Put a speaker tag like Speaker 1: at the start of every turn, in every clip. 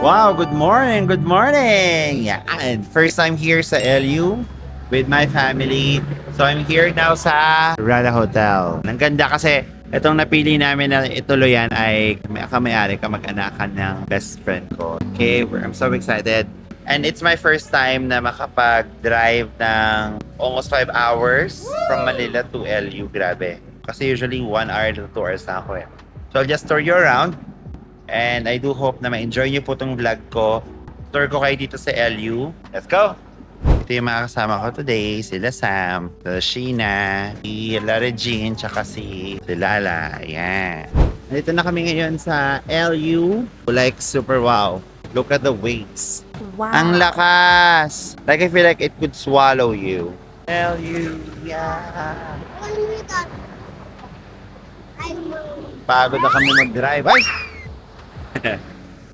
Speaker 1: Wow, good morning, good morning! Yeah, and first time here sa LU with my family. So I'm here now sa Rada Hotel. Ang ganda kasi itong napili namin na ituluyan ay kamay-ari kamag-anakan ng best friend ko. Okay, I'm so excited. And it's my first time na makapag-drive ng almost 5 hours from Manila to LU. Grabe. Kasi usually 1 hour to 2 hours na ako eh. So I'll just tour you around. And I do hope na ma-enjoy niyo po itong vlog ko. Tour ko kayo dito sa LU. Let's go! Ito yung mga kasama ko today. Sila Sam, sila Sheena, si Regine, tsaka si Lala. Ayan. Nandito na kami ngayon sa LU. Like super wow. Look at the waves.
Speaker 2: Wow.
Speaker 1: Ang lakas! Like I feel like it could swallow you. LU, yeah. Pagod na kami mag-drive. Ay!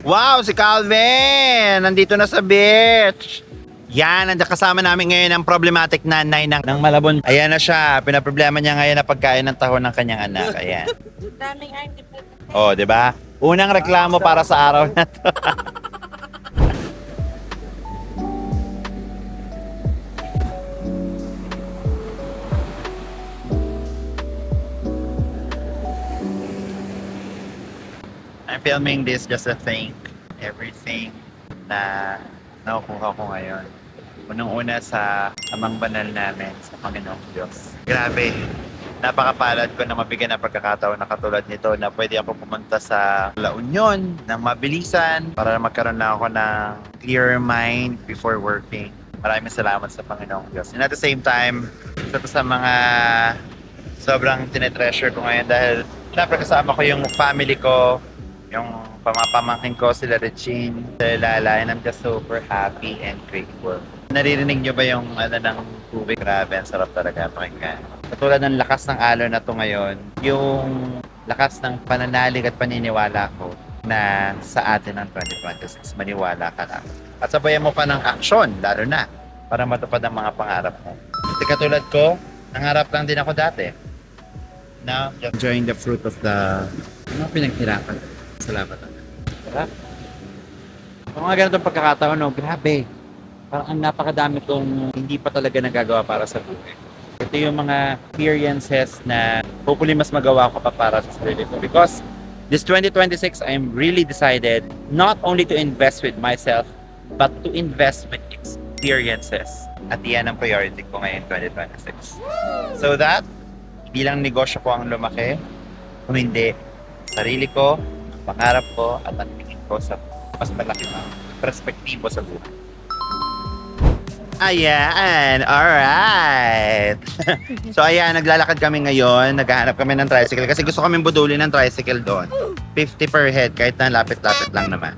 Speaker 1: Wow, si Calvin! Nandito na sa beach! Yan, kasama namin ngayon ang problematic nanay ng Malabon. Ayan na siya, pinaproblema niya ngayon na pagkain ng tahon ng kanyang anak. Ayan.
Speaker 2: Daming ID.
Speaker 1: Oh, di ba? Unang reklamo para sa araw na to. I'm filming this just to thank everything na nakukuha ko ngayon. Unang-una sa amang banal namin, sa Panginoong Diyos. Grabe, napakapalad ko na mabigyan ng pagkakataon na katulad nito na pwede ako pumunta sa La Union ng mabilisan para magkaroon na ako ng clear mind before working. Maraming salamat sa Panginoong Diyos. And at the same time, ito sa mga sobrang tinetreasure ko ngayon dahil syempre kasama ko yung family ko, yung pamapamangkin ko, sila Regine, sila Lala, and I'm just super happy and grateful. Naririnig nyo ba yung ng tubig? Grabe, ang sarap talaga pakinggan. Katulad ng lakas ng alon na to ngayon, yung lakas ng pananalig at paniniwala ko na sa atin ng 2026, maniwala ka lang. At sabayan mo pa ng aksyon, lalo na, para matupad ang mga pangarap mo. At katulad ko, nangarap lang din ako dati. Now, just enjoying the fruit of the mga pinaghirapan. Salamat. Sarap. Kung mga ganitong pagkakataon, no, grabe. Parang ang napakadami kong hindi pa talaga nagagawa para sa buhay. Ito yung mga experiences na hopefully mas magawa ko pa para sa sarili ko. Because this 2026, I'm really decided not only to invest with myself, but to invest with experiences. At iyan ang priority ko ngayon 2026. So that, hindi lang negosyo ko ang lumaki, kung hindi, sarili ko, pangarap ko at ang tingin ko sa mas malaki na perspektibo sa buhay. Ayan, alright. So ayan, naglalakad kami ngayon, naghahanap kami ng tricycle kasi gusto kami budulin ng tricycle doon. 50 per head, kahit na lapit-lapit lang naman.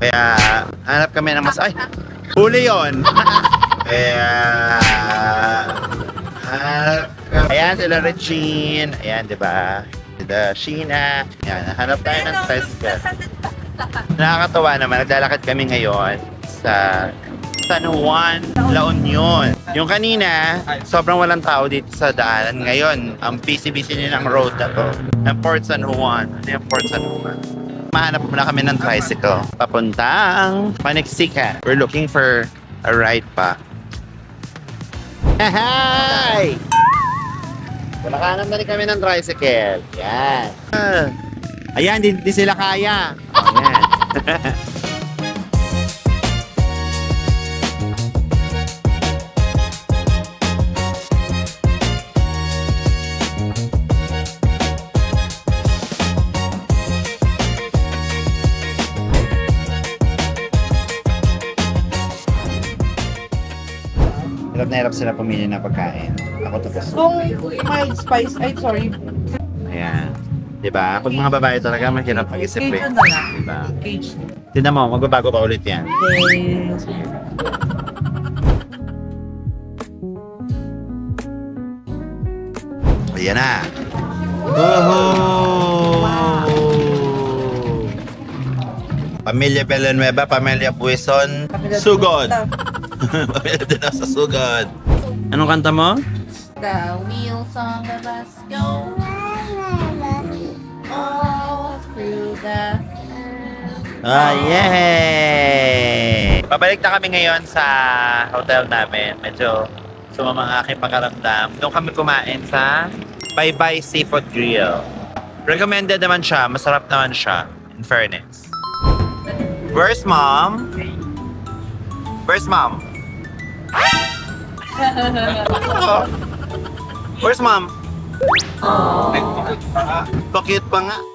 Speaker 1: Kaya hanap kami ng mas, ay, huli yun. Kaya, ayan sila Regine, ayan diba? Sila Sheena, ayan, hanap tayo ng tricycle. Nakakatawa naman, naglalakad kami ngayon sa San Juan, La Union. Yung kanina, sobrang walang tao dito sa daanan. Ngayon, ang busy-busy nilang road na to, ng Port San Juan. Ano yung Port San Juan? Mahanap muna kami ng tricycle. Papuntang Panixican. We're looking for a ride pa. Hi! Nakahanap na rin kami ng tricycle. Yan. Ayan, di sila kaya. Ayan. Hirap na hirap sila pumili ng pagkain. Ako tapos.
Speaker 2: Kung mild spice, ay sorry.
Speaker 1: Ayan. Diba? Pag mga babae talaga, mahirap mag-isip eh.
Speaker 2: Cajun na lang.
Speaker 1: Diba?
Speaker 2: Cage.
Speaker 1: Tignan mo, magbabago pa ulit yan.
Speaker 2: Yes.
Speaker 1: Ayan na. Woohoo! Pamilya Villanueva, Pamilya Buison, Sugod. Pamilya din sa Sugod. Anong kanta mo?
Speaker 2: The wheels on the bus go all through the
Speaker 1: Yay! Pabalik na kami ngayon sa hotel namin. Medyo sumama ang aking pakaramdam. Doon kami kumain sa Bye Bye Seafood Grill. Recommended naman siya. Masarap naman siya. In fairness. Where's mom? Where's mom? Where's mom? Aww. Pa-cute pa nga.